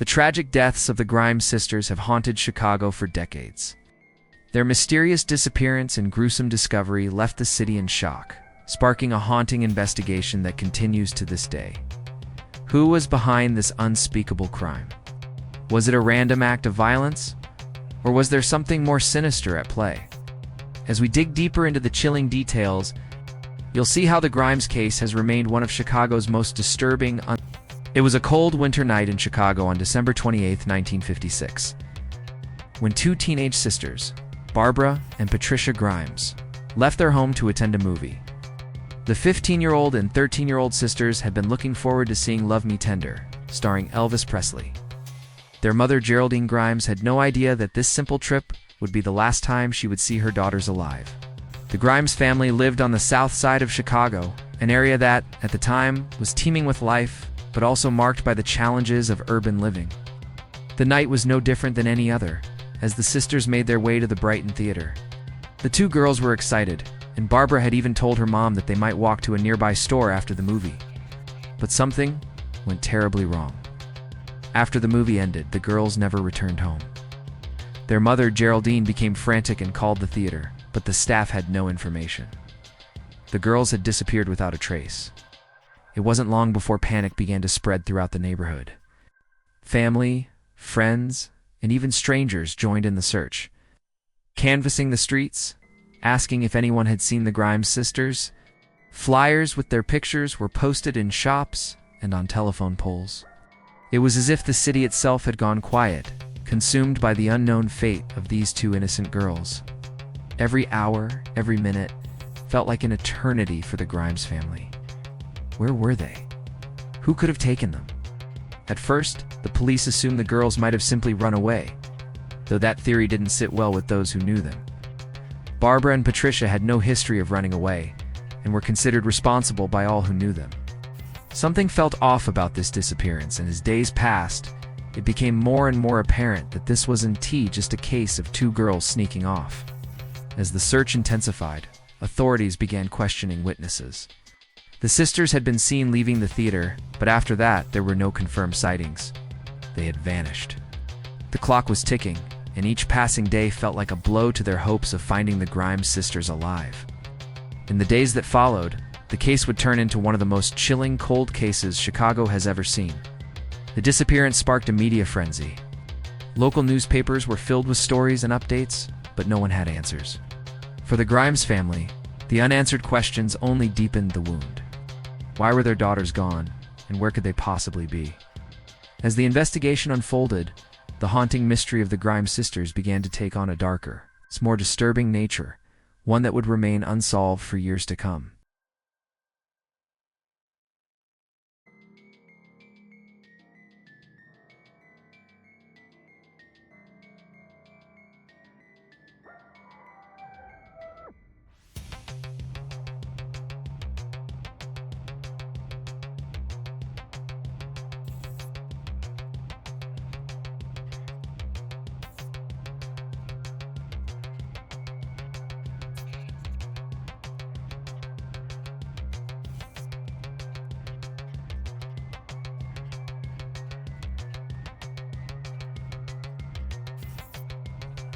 The tragic deaths of the Grimes sisters have haunted Chicago for decades. Their mysterious disappearance and gruesome discovery left the city in shock, sparking a haunting investigation that continues to this day. Who was behind this unspeakable crime? Was it a random act of violence? Or was there something more sinister at play? As we dig deeper into the chilling details, you'll see how the Grimes case has remained one of Chicago's most disturbing. It was a cold winter night in Chicago on December 28, 1956, when two teenage sisters, Barbara and Patricia Grimes, left their home to attend a movie. The 15-year-old and 13-year-old sisters had been looking forward to seeing Love Me Tender, starring Elvis Presley. Their mother, Geraldine Grimes, had no idea that this simple trip would be the last time she would see her daughters alive. The Grimes family lived on the south side of Chicago, an area that, at the time, was teeming with life, but also marked by the challenges of urban living. The night was no different than any other, as the sisters made their way to the Brighton Theater. The two girls were excited, and Barbara had even told her mom that they might walk to a nearby store after the movie. But something went terribly wrong. After the movie ended, the girls never returned home. Their mother, Geraldine, became frantic and called the theater, but the staff had no information. The girls had disappeared without a trace. It wasn't long before panic began to spread throughout the neighborhood. Family, friends, and even strangers joined in the search, canvassing the streets, asking if anyone had seen the Grimes sisters. Flyers with their pictures were posted in shops and on telephone poles. It was as if the city itself had gone quiet, consumed by the unknown fate of these two innocent girls. Every hour, every minute, felt like an eternity for the Grimes family. Where were they? Who could have taken them? At first, the police assumed the girls might have simply run away, though that theory didn't sit well with those who knew them. Barbara and Patricia had no history of running away, and were considered responsible by all who knew them. Something felt off about this disappearance, and as days passed, it became more and more apparent that this was indeed just a case of two girls sneaking off. As the search intensified, authorities began questioning witnesses. The sisters had been seen leaving the theater, but after that, there were no confirmed sightings. They had vanished. The clock was ticking, and each passing day felt like a blow to their hopes of finding the Grimes sisters alive. In the days that followed, the case would turn into one of the most chilling cold cases Chicago has ever seen. The disappearance sparked a media frenzy. Local newspapers were filled with stories and updates, but no one had answers. For the Grimes family, the unanswered questions only deepened the wound. Why were their daughters gone, and where could they possibly be? As the investigation unfolded, the haunting mystery of the Grimes sisters began to take on a darker, more disturbing nature, one that would remain unsolved for years to come.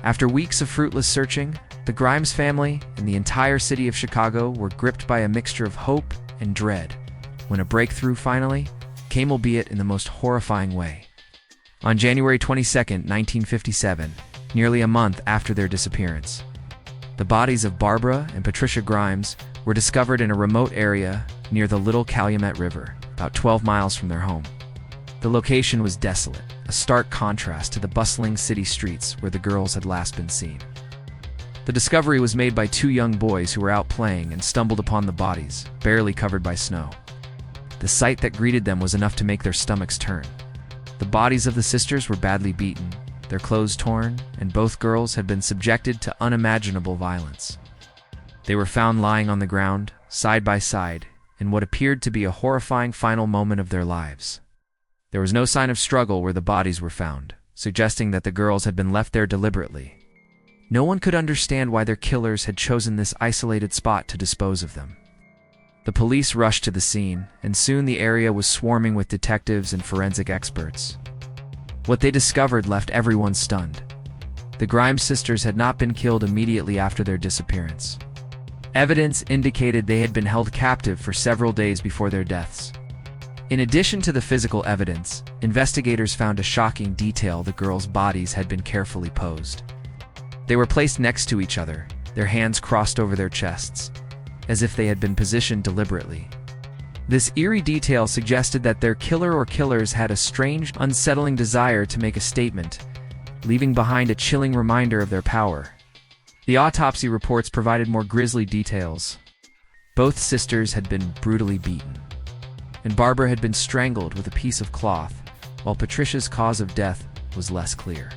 After weeks of fruitless searching, the Grimes family and the entire city of Chicago were gripped by a mixture of hope and dread when a breakthrough finally came, albeit in the most horrifying way. On January 22, 1957, nearly a month after their disappearance, the bodies of Barbara and Patricia Grimes were discovered in a remote area near the Little Calumet River, about 12 miles from their home. The location was desolate, a stark contrast to the bustling city streets where the girls had last been seen. The discovery was made by two young boys who were out playing and stumbled upon the bodies, barely covered by snow. The sight that greeted them was enough to make their stomachs turn. The bodies of the sisters were badly beaten, their clothes torn, and both girls had been subjected to unimaginable violence. They were found lying on the ground, side by side, in what appeared to be a horrifying final moment of their lives. There was no sign of struggle where the bodies were found, suggesting that the girls had been left there deliberately. No one could understand why their killers had chosen this isolated spot to dispose of them. The police rushed to the scene, and soon the area was swarming with detectives and forensic experts. What they discovered left everyone stunned. The Grimes sisters had not been killed immediately after their disappearance. Evidence indicated they had been held captive for several days before their deaths. In addition to the physical evidence, investigators found a shocking detail: the girls' bodies had been carefully posed. They were placed next to each other, their hands crossed over their chests, as if they had been positioned deliberately. This eerie detail suggested that their killer or killers had a strange, unsettling desire to make a statement, leaving behind a chilling reminder of their power. The autopsy reports provided more grisly details. Both sisters had been brutally beaten, and Barbara had been strangled with a piece of cloth, while Patricia's cause of death was less clear.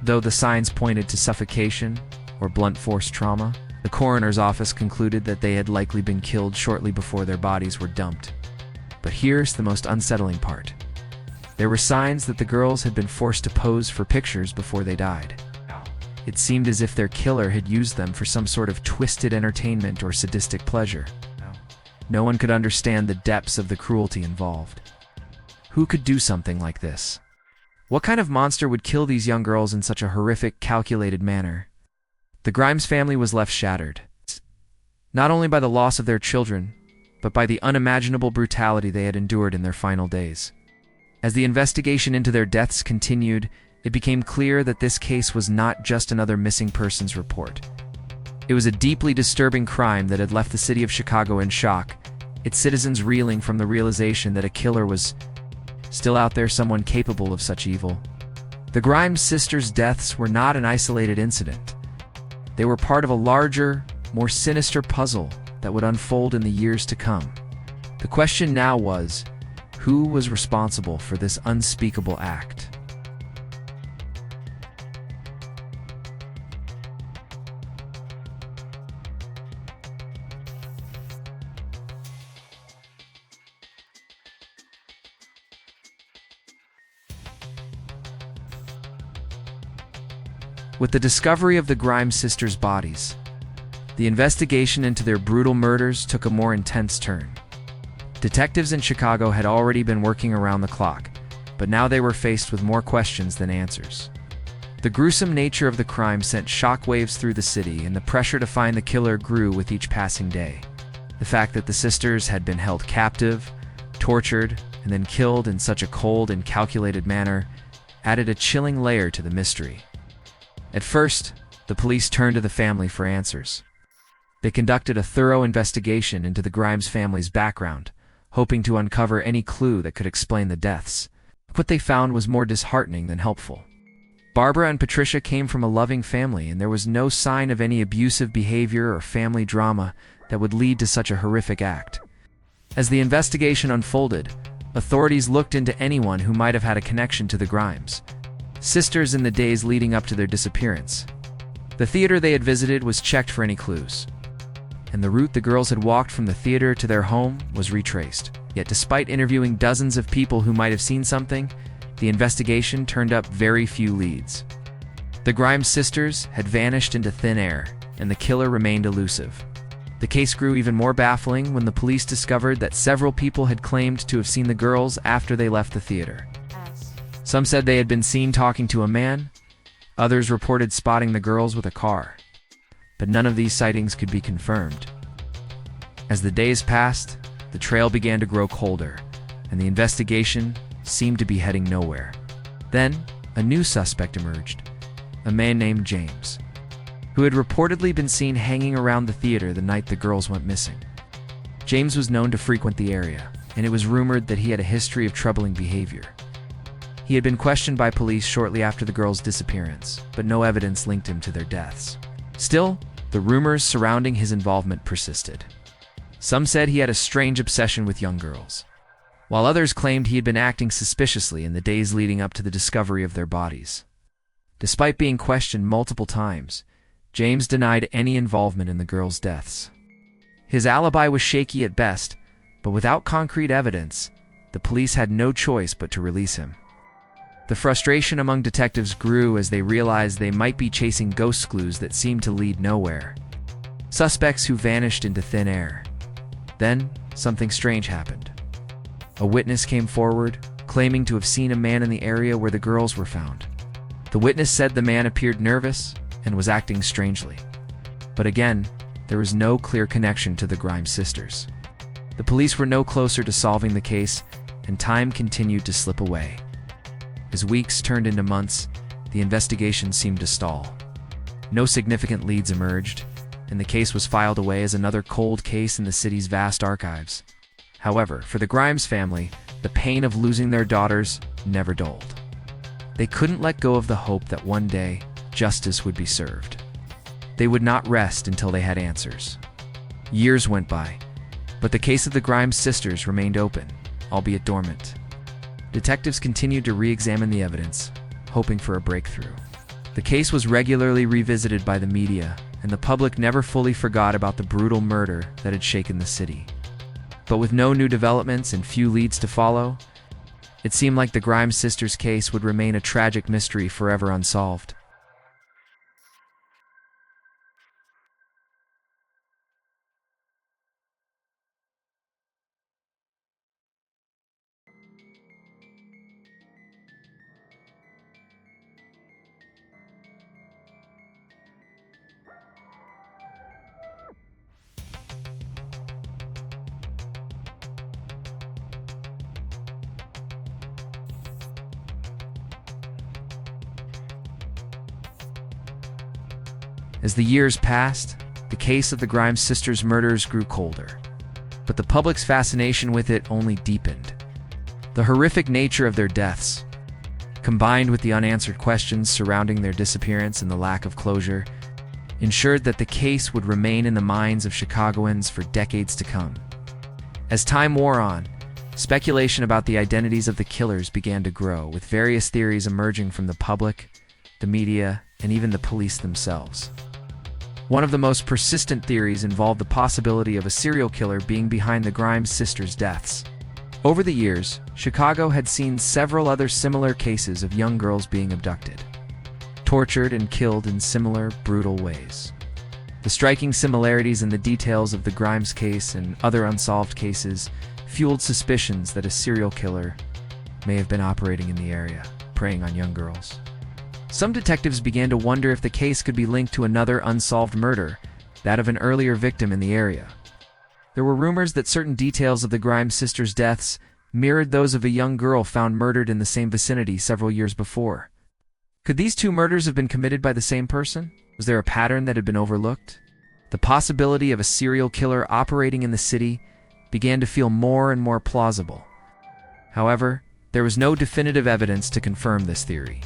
Though the signs pointed to suffocation or blunt force trauma, the coroner's office concluded that they had likely been killed shortly before their bodies were dumped. But here's the most unsettling part. There were signs that the girls had been forced to pose for pictures before they died. It seemed as if their killer had used them for some sort of twisted entertainment or sadistic pleasure. No one could understand the depths of the cruelty involved. Who could do something like this? What kind of monster would kill these young girls in such a horrific, calculated manner? The Grimes family was left shattered, not only by the loss of their children, but by the unimaginable brutality they had endured in their final days. As the investigation into their deaths continued, it became clear that this case was not just another missing persons report. It was a deeply disturbing crime that had left the city of Chicago in shock, its citizens reeling from the realization that a killer was still out there, someone capable of such evil. The Grimes sisters' deaths were not an isolated incident. They were part of a larger, more sinister puzzle that would unfold in the years to come. The question now was, who was responsible for this unspeakable act? With the discovery of the Grimes sisters' bodies, the investigation into their brutal murders took a more intense turn. Detectives in Chicago had already been working around the clock, but now they were faced with more questions than answers. The gruesome nature of the crime sent shockwaves through the city, and the pressure to find the killer grew with each passing day. The fact that the sisters had been held captive, tortured, and then killed in such a cold and calculated manner added a chilling layer to the mystery. At first, the police turned to the family for answers. They conducted a thorough investigation into the Grimes family's background, hoping to uncover any clue that could explain the deaths. What they found was more disheartening than helpful. Barbara and Patricia came from a loving family, and there was no sign of any abusive behavior or family drama that would lead to such a horrific act. As the investigation unfolded, authorities looked into anyone who might have had a connection to the Grimes sisters in the days leading up to their disappearance. The theater they had visited was checked for any clues, and the route the girls had walked from the theater to their home was retraced. Yet despite interviewing dozens of people who might have seen something, the investigation turned up very few leads. The Grimes sisters had vanished into thin air, and the killer remained elusive. The case grew even more baffling when the police discovered that several people had claimed to have seen the girls after they left the theater. Some said they had been seen talking to a man, others reported spotting the girls with a car, but none of these sightings could be confirmed. As the days passed, the trail began to grow colder, and the investigation seemed to be heading nowhere. Then, a new suspect emerged, a man named James, who had reportedly been seen hanging around the theater the night the girls went missing. James was known to frequent the area, and it was rumored that he had a history of troubling behavior. He had been questioned by police shortly after the girls' disappearance, but no evidence linked him to their deaths. Still, the rumors surrounding his involvement persisted. Some said he had a strange obsession with young girls, while others claimed he had been acting suspiciously in the days leading up to the discovery of their bodies. Despite being questioned multiple times, James denied any involvement in the girls' deaths. His alibi was shaky at best, but without concrete evidence, the police had no choice but to release him. The frustration among detectives grew as they realized they might be chasing ghost clues that seemed to lead nowhere. Suspects who vanished into thin air. Then, something strange happened. A witness came forward, claiming to have seen a man in the area where the girls were found. The witness said the man appeared nervous and was acting strangely. But again, there was no clear connection to the Grimes sisters. The police were no closer to solving the case, and time continued to slip away. As weeks turned into months, the investigation seemed to stall. No significant leads emerged, and the case was filed away as another cold case in the city's vast archives. However, for the Grimes family, the pain of losing their daughters never dulled. They couldn't let go of the hope that one day, justice would be served. They would not rest until they had answers. Years went by, but the case of the Grimes sisters remained open, albeit dormant. Detectives continued to re-examine the evidence, hoping for a breakthrough. The case was regularly revisited by the media, and the public never fully forgot about the brutal murder that had shaken the city. But with no new developments and few leads to follow, it seemed like the Grimes sisters' case would remain a tragic mystery forever unsolved. As the years passed, the case of the Grimes sisters' murders grew colder, but the public's fascination with it only deepened. The horrific nature of their deaths, combined with the unanswered questions surrounding their disappearance and the lack of closure, ensured that the case would remain in the minds of Chicagoans for decades to come. As time wore on, speculation about the identities of the killers began to grow, with various theories emerging from the public, the media, and even the police themselves. One of the most persistent theories involved the possibility of a serial killer being behind the Grimes sisters' deaths. Over the years, Chicago had seen several other similar cases of young girls being abducted, tortured, and killed in similar, brutal ways. The striking similarities in the details of the Grimes case and other unsolved cases fueled suspicions that a serial killer may have been operating in the area, preying on young girls. Some detectives began to wonder if the case could be linked to another unsolved murder, that of an earlier victim in the area. There were rumors that certain details of the Grimes sisters' deaths mirrored those of a young girl found murdered in the same vicinity several years before. Could these two murders have been committed by the same person? Was there a pattern that had been overlooked? The possibility of a serial killer operating in the city began to feel more and more plausible. However, there was no definitive evidence to confirm this theory.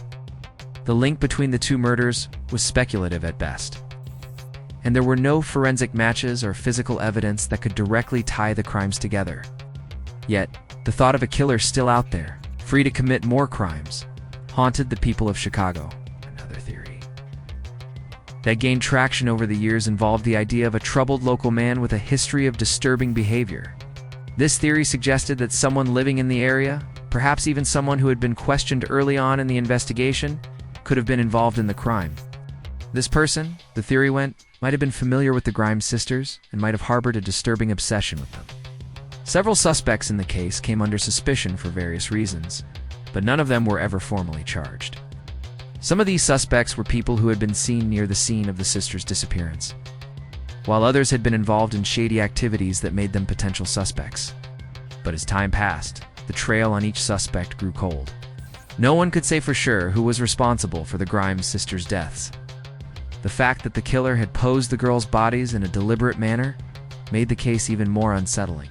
The link between the two murders was speculative at best, and there were no forensic matches or physical evidence that could directly tie the crimes together. Yet, the thought of a killer still out there, free to commit more crimes, haunted the people of Chicago. Another theory that gained traction over the years involved the idea of a troubled local man with a history of disturbing behavior. This theory suggested that someone living in the area, perhaps even someone who had been questioned early on in the investigation, could have been involved in the crime. This person, the theory went, might have been familiar with the Grimes sisters and might have harbored a disturbing obsession with them. Several suspects in the case came under suspicion for various reasons, but none of them were ever formally charged. Some of these suspects were people who had been seen near the scene of the sisters' disappearance, while others had been involved in shady activities that made them potential suspects. But as time passed, the trail on each suspect grew cold. No one could say for sure who was responsible for the Grimes sisters' deaths. The fact that the killer had posed the girls' bodies in a deliberate manner made the case even more unsettling.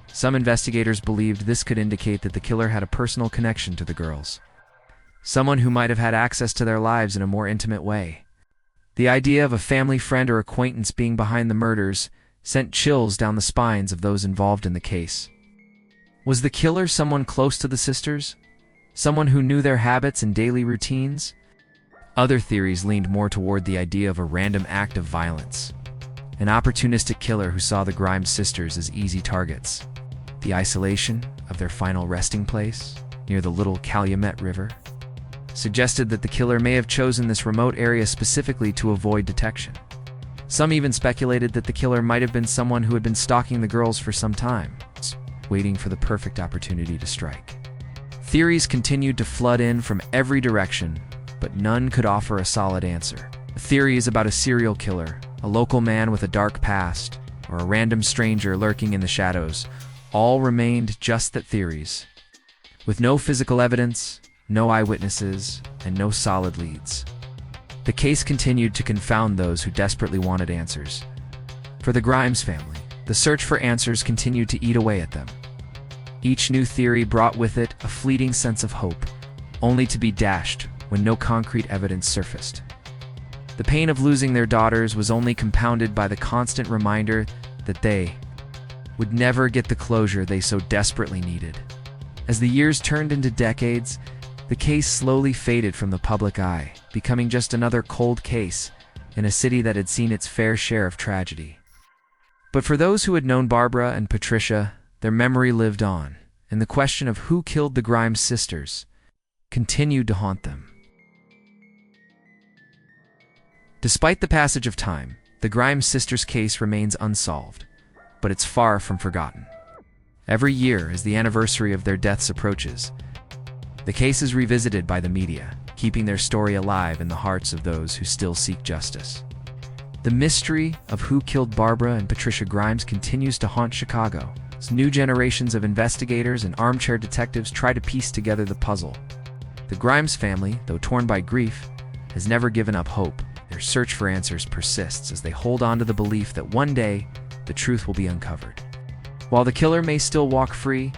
Some investigators believed this could indicate that the killer had a personal connection to the girls, someone who might have had access to their lives in a more intimate way. The idea of a family friend or acquaintance being behind the murders sent chills down the spines of those involved in the case. Was the killer someone close to the sisters? Someone who knew their habits and daily routines? Other theories leaned more toward the idea of a random act of violence, an opportunistic killer who saw the Grimes sisters as easy targets. The isolation of their final resting place, near the Little Calumet River, suggested that the killer may have chosen this remote area specifically to avoid detection. Some even speculated that the killer might have been someone who had been stalking the girls for some time, waiting for the perfect opportunity to strike. Theories continued to flood in from every direction, but none could offer a solid answer. Theories about a serial killer, a local man with a dark past, or a random stranger lurking in the shadows, all remained just that, theories. With no physical evidence, no eyewitnesses, and no solid leads. The case continued to confound those who desperately wanted answers. For the Grimes family, the search for answers continued to eat away at them. Each new theory brought with it a fleeting sense of hope, only to be dashed when no concrete evidence surfaced. The pain of losing their daughters was only compounded by the constant reminder that they would never get the closure they so desperately needed. As the years turned into decades, the case slowly faded from the public eye, becoming just another cold case in a city that had seen its fair share of tragedy. But for those who had known Barbara and Patricia, their memory lived on, and the question of who killed the Grimes sisters continued to haunt them. Despite the passage of time, the Grimes sisters' case remains unsolved, but it's far from forgotten. Every year, as the anniversary of their deaths approaches, the case is revisited by the media, keeping their story alive in the hearts of those who still seek justice. The mystery of who killed Barbara and Patricia Grimes continues to haunt Chicago, as new generations of investigators and armchair detectives try to piece together the puzzle. The Grimes family, though torn by grief, has never given up hope. Their search for answers persists as they hold on to the belief that one day the truth will be uncovered. While the killer may still walk free,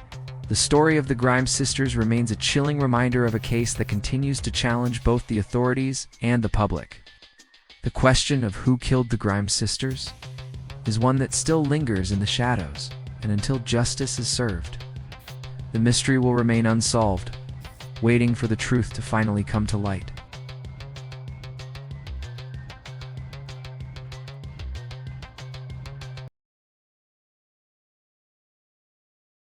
the story of the Grimes sisters remains a chilling reminder of a case that continues to challenge both the authorities and the public. The question of who killed the Grimes sisters is one that still lingers in the shadows, and until justice is served, the mystery will remain unsolved, waiting for the truth to finally come to light.